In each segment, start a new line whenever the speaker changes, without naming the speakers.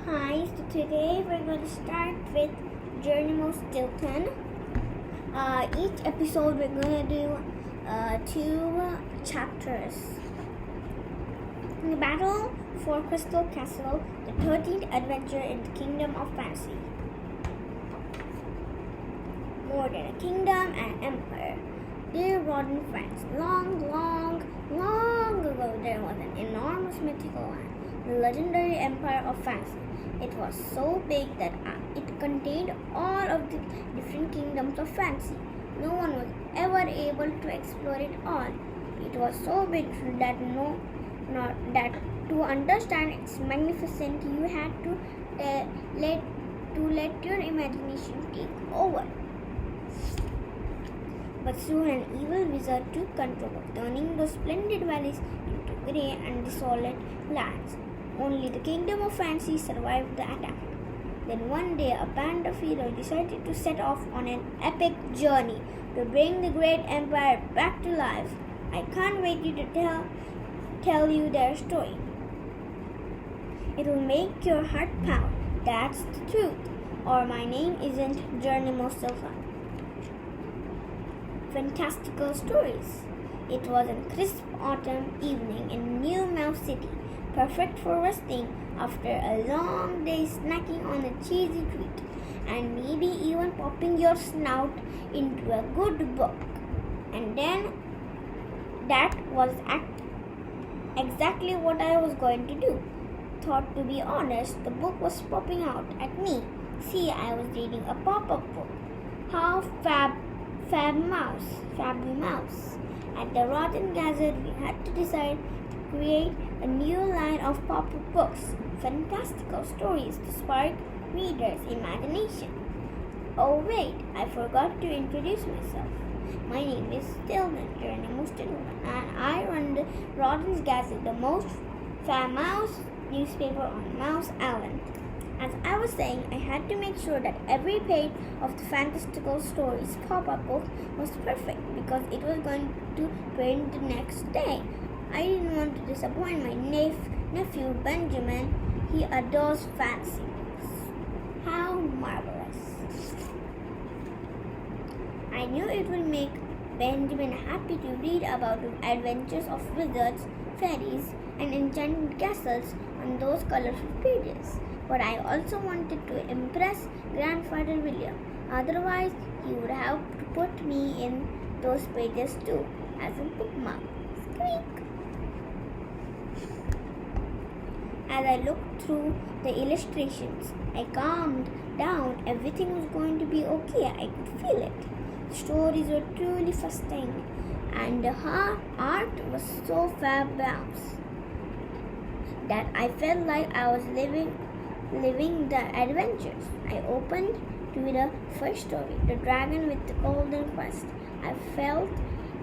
Hi, so today we're going to start with Geronimo Stilton. Each episode we're going to do two chapters. In the battle for Crystal Castle, the 13th adventure in the Kingdom of Fantasy. More than a kingdom and an empire. Dear rotten friends, long ago there was an enormous mythical land, the legendary Empire of Fantasy. It was so big that it contained all of the different kingdoms of fantasy. No one was ever able to explore it all. It was so big that that to understand its magnificence, you had to let your imagination take over. But soon an evil wizard took control, turning those splendid valleys into grey and desolate lands. Only the kingdom of fantasy survived the attack. Then one day a band of heroes decided to set off on an epic journey to bring the great empire back to life. I can't wait to tell you their story. It will make your heart pound. That's the truth. Or my name isn't Geronimo Book. Fantastical stories. It was a crisp autumn evening in New Mouse City, perfect for resting after a long day snacking on a cheesy treat and maybe even popping your snout into a good book. And then that was exactly what I was going to do. Thought to be honest, the book was popping out at me. See, I was reading a pop-up book. How Fabby Mouse. At the Rotten Gazette, we had to decide to create a new line of pop-up books, fantastical stories to spark readers' imagination. Oh wait, I forgot to introduce myself. My name is Geronimo Stilton, and I run the Rotten Gazette, the most famous newspaper on Mouse Island. As I was saying, I had to make sure that every page of the Fantastical Stories pop-up book was perfect because it was going to print the next day. I didn't want to disappoint my nephew Benjamin. He adores fantasy books. How marvelous. I knew it would make Benjamin happy to read about the adventures of wizards, fairies, and enchanted castles on those colorful pages. But I also wanted to impress Grandfather William. Otherwise, he would have to put me in those pages too, as a bookmark. Squeak! As I looked through the illustrations, I calmed down. Everything was going to be okay. I could feel it. The stories were truly fascinating, and the art was so fabulous that I felt like I was living the adventures. I opened to the first story, The Dragon with the Golden Quest. I felt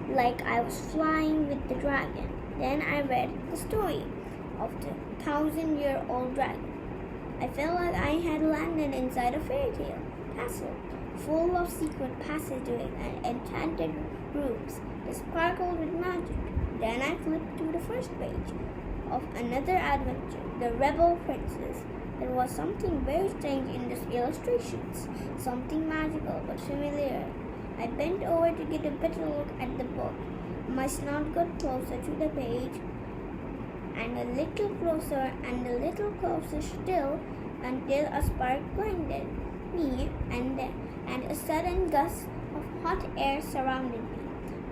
like I was flying with the dragon. Then I read the story of the 1,000-year-old dragon. I felt like I had landed inside a fairy tale castle, full of secret passageways and enchanted rooms that sparkled with magic. Then I flipped to the first page of another adventure, The Rebel Princess. There was something very strange in these illustrations, something magical but familiar. I bent over to get a better look at the book. My snout got closer to the page, and a little closer still, until a spark blinded me, and a sudden gust of hot air surrounded me.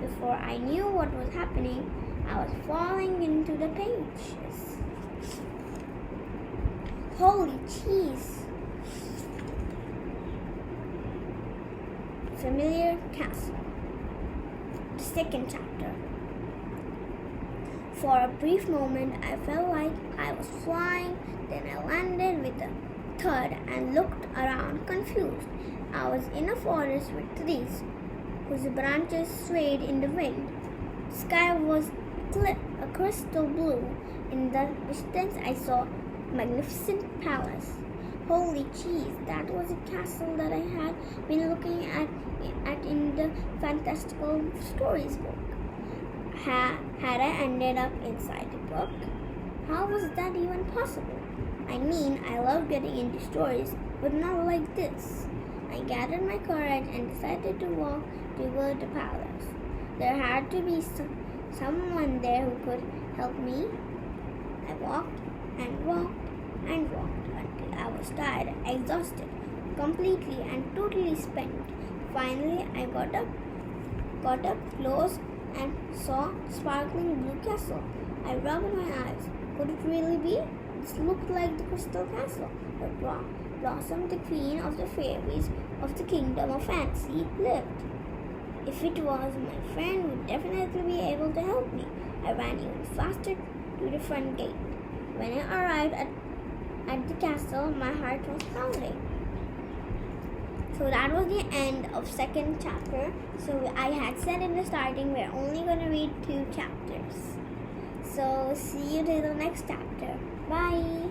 Before I knew what was happening, I was falling into the pages. Holy cheese! Familiar Castle. The second chapter. For a brief moment, I felt like I was flying. Then I landed with a thud and looked around confused. I was in a forest with trees whose branches swayed in the wind. The sky was a crystal blue. In the distance, I saw a magnificent palace. Holy cheese, that was a castle that I had been looking at in the Fantastical Stories book. Had I ended up inside the book? How was that even possible? I mean, I love getting into stories, but not like this. I gathered my courage and decided to walk toward the palace. There had to be someone there who could help me. I walked and walked and walked until I was tired, exhausted, completely and totally spent. Finally, I got up close and saw sparkling blue castle. I rubbed my eyes. Could it really be? This looked like the crystal castle where Blossom, the queen of the fairies of the kingdom of fantasy, lived. If it was, my friend would definitely be able to help me. I ran even faster to the front gate. When I arrived at the castle, my heart was pounding. So that was the end of second chapter. So I had said in the starting we're only going to read 2 chapters. So see you till the next chapter. Bye.